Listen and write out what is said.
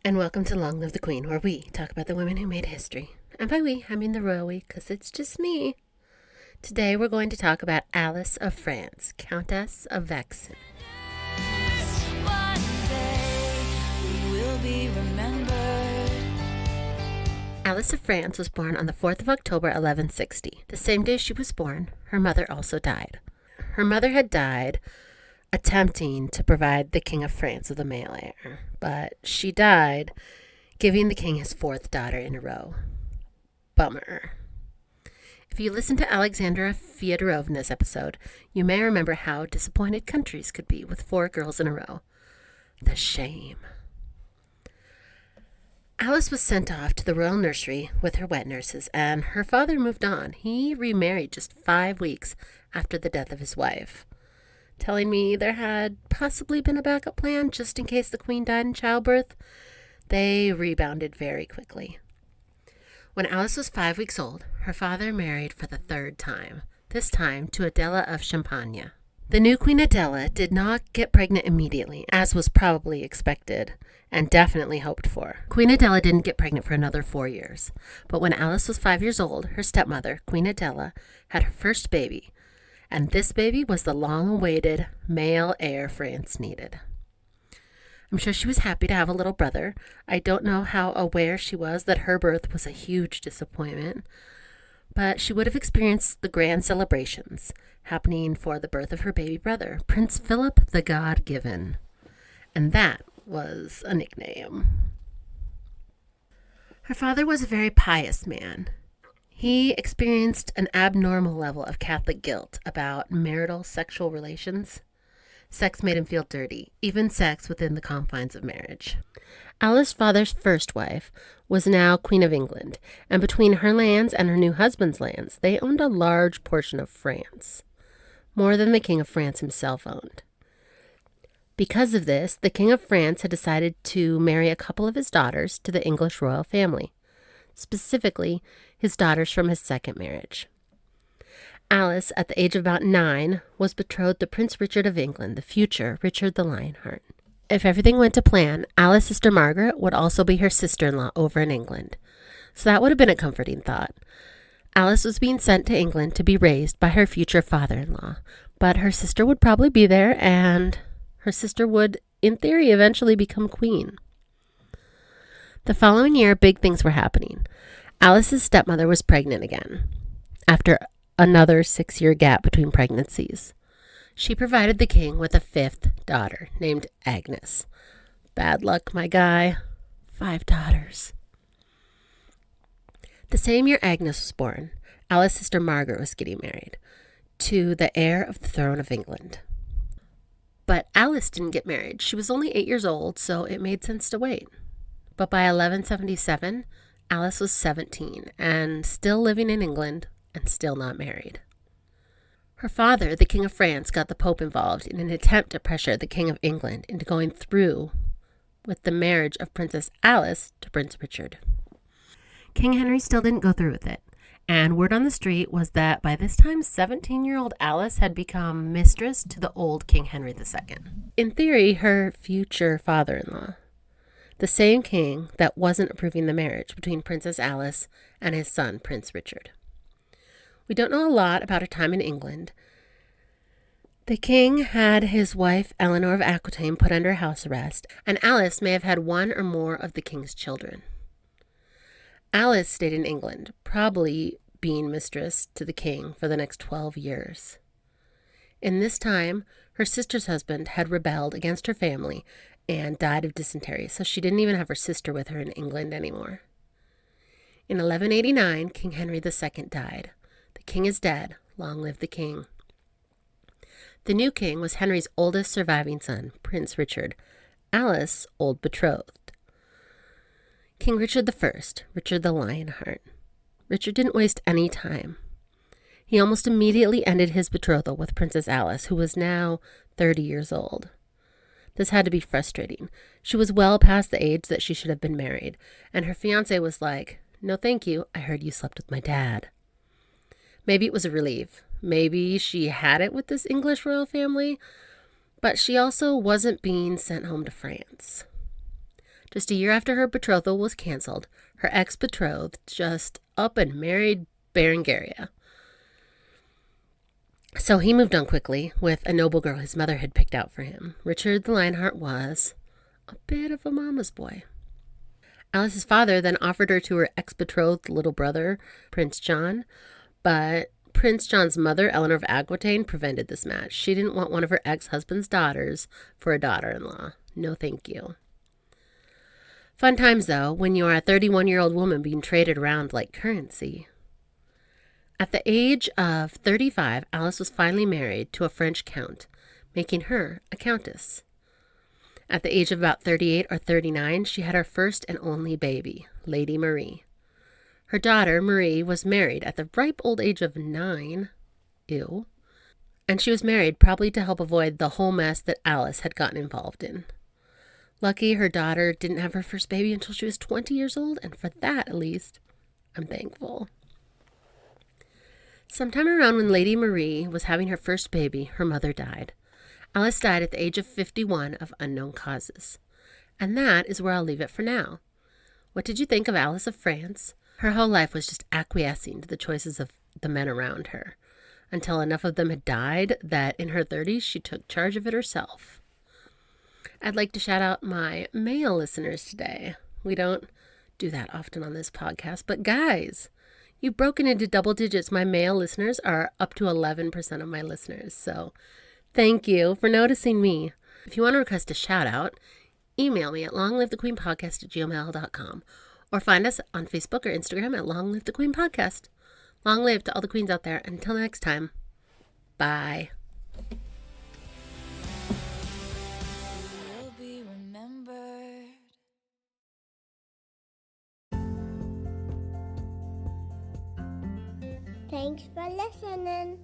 And welcome to Long Live the Queen, where we talk about the women who made history. And by we, I mean the royal we, because it's just me. Today we're going to talk about Alys of France, Countess of Vexin. One day we will be remembered. Alys of France was born on the 4th of October, 1160. The same day she was born, her mother also died. Her mother had died attempting to provide the King of France with a male heir, but she died giving the king his fourth daughter in a row. Bummer. If you listen to Alexandra Fyodorovna's episode, you may remember how disappointed countries could be with 4 girls in a row. The shame. Alys was sent off to the royal nursery with her wet nurses, and her father moved on. He remarried just 5 weeks after the death of his wife, telling me there had possibly been a backup plan just in case the queen died in childbirth. They rebounded very quickly. When Alys was 5 weeks old, her father married for the 3rd time, this time to Adela of Champagne. The new Queen Adela did not get pregnant immediately, as was probably expected and definitely hoped for. Queen Adela didn't get pregnant for another 4 years, but when Alys was 5 years old, her stepmother, Queen Adela, had her first baby, and this baby was the long-awaited male heir France needed. I'm sure she was happy to have a little brother. I don't know how aware she was that her birth was a huge disappointment, but she would have experienced the grand celebrations happening for the birth of her baby brother, Prince Philip the God-Given. And that was a nickname. Her father was a very pious man. He experienced an abnormal level of Catholic guilt about marital sexual relations. Sex made him feel dirty, even sex within the confines of marriage. Alys' father's first wife was now Queen of England, and between her lands and her new husband's lands, they owned a large portion of France, more than the King of France himself owned. Because of this, the King of France had decided to marry a couple of his daughters to the English royal family, specifically his daughters from his second marriage. Alys, at the age of about 9, was betrothed to Prince Richard of England, the future Richard the Lionheart. If everything went to plan, Alys' sister Margaret would also be her sister-in-law over in England. So that would have been a comforting thought. Alys was being sent to England to be raised by her future father-in-law, but her sister would probably be there, and her sister would, in theory, eventually become queen. The following year, big things were happening. Alys' stepmother was pregnant again, after another 6-year gap between pregnancies. She provided the king with a 5th daughter named Agnes. Bad luck, my guy. 5 daughters. The same year Agnes was born, Alys' sister Margaret was getting married to the heir of the throne of England. But Alys didn't get married. She was only 8 years old, so it made sense to wait. But by 1177, Alys was 17 and still living in England and still not married. Her father, the King of France, got the Pope involved in an attempt to pressure the King of England into going through with the marriage of Princess Alys to Prince Richard. King Henry still didn't go through with it, and word on the street was that by this time 17-year-old Alys had become mistress to the old King Henry II. In theory, her future father-in-law. The same king that wasn't approving the marriage between Princess Alys and his son, Prince Richard. We don't know a lot about her time in England. The king had his wife Eleanor of Aquitaine put under house arrest, and Alys may have had one or more of the king's children. Alys stayed in England, probably being mistress to the king for the next 12 years. In this time, her sister's husband had rebelled against her family and died of dysentery, so she didn't even have her sister with her in England anymore. In 1189, King Henry II died. The king is dead. Long live the king. The new king was Henry's oldest surviving son, Prince Richard, Alys' old betrothed. King Richard I, Richard the Lionheart. Richard didn't waste any time. He almost immediately ended his betrothal with Princess Alys, who was now 30 years old. This had to be frustrating. She was well past the age that she should have been married, and her fiancé was like, "No thank you, I heard you slept with my dad." Maybe it was a relief. Maybe she had it with this English royal family, but she also wasn't being sent home to France. Just a year after her betrothal was canceled, her ex-betrothed just up and married Berengaria. So he moved on quickly with a noble girl his mother had picked out for him. Richard the Lionheart was a bit of a mama's boy. Alice's father then offered her to her ex-betrothed little brother, Prince John, but Prince John's mother, Eleanor of Aquitaine, prevented this match. She didn't want one of her ex-husband's daughters for a daughter-in-law. No thank you. Fun times, though, when you are a 31-year-old woman being traded around like currency. At the age of 35, Alice was finally married to a French count, making her a countess. At the age of about 38 or 39, she had her first and only baby, Lady Marie. Her daughter, Marie, was married at the ripe old age of 9. Ew. And she was married probably to help avoid the whole mess that Alice had gotten involved in. Lucky her daughter didn't have her first baby until she was 20 years old, and for that, at least, I'm thankful. Sometime around when Lady Marie was having her first baby, her mother died. Alice died at the age of 51 of unknown causes. And that is where I'll leave it for now. What did you think of Alys of France? Her whole life was just acquiescing to the choices of the men around her, until enough of them had died that in her 30s she took charge of it herself. I'd like to shout out my male listeners today. We don't do that often on this podcast, but guys, you've broken into double digits. My male listeners are up to 11% of my listeners, so thank you for noticing me. If you want to request a shout out, email me at longlivethequeenpodcast@gmail.com or find us on Facebook or Instagram at Long Live the Queen Podcast. Long live to all the queens out there. Until next time, bye. You'll be remembered. Thanks for listening.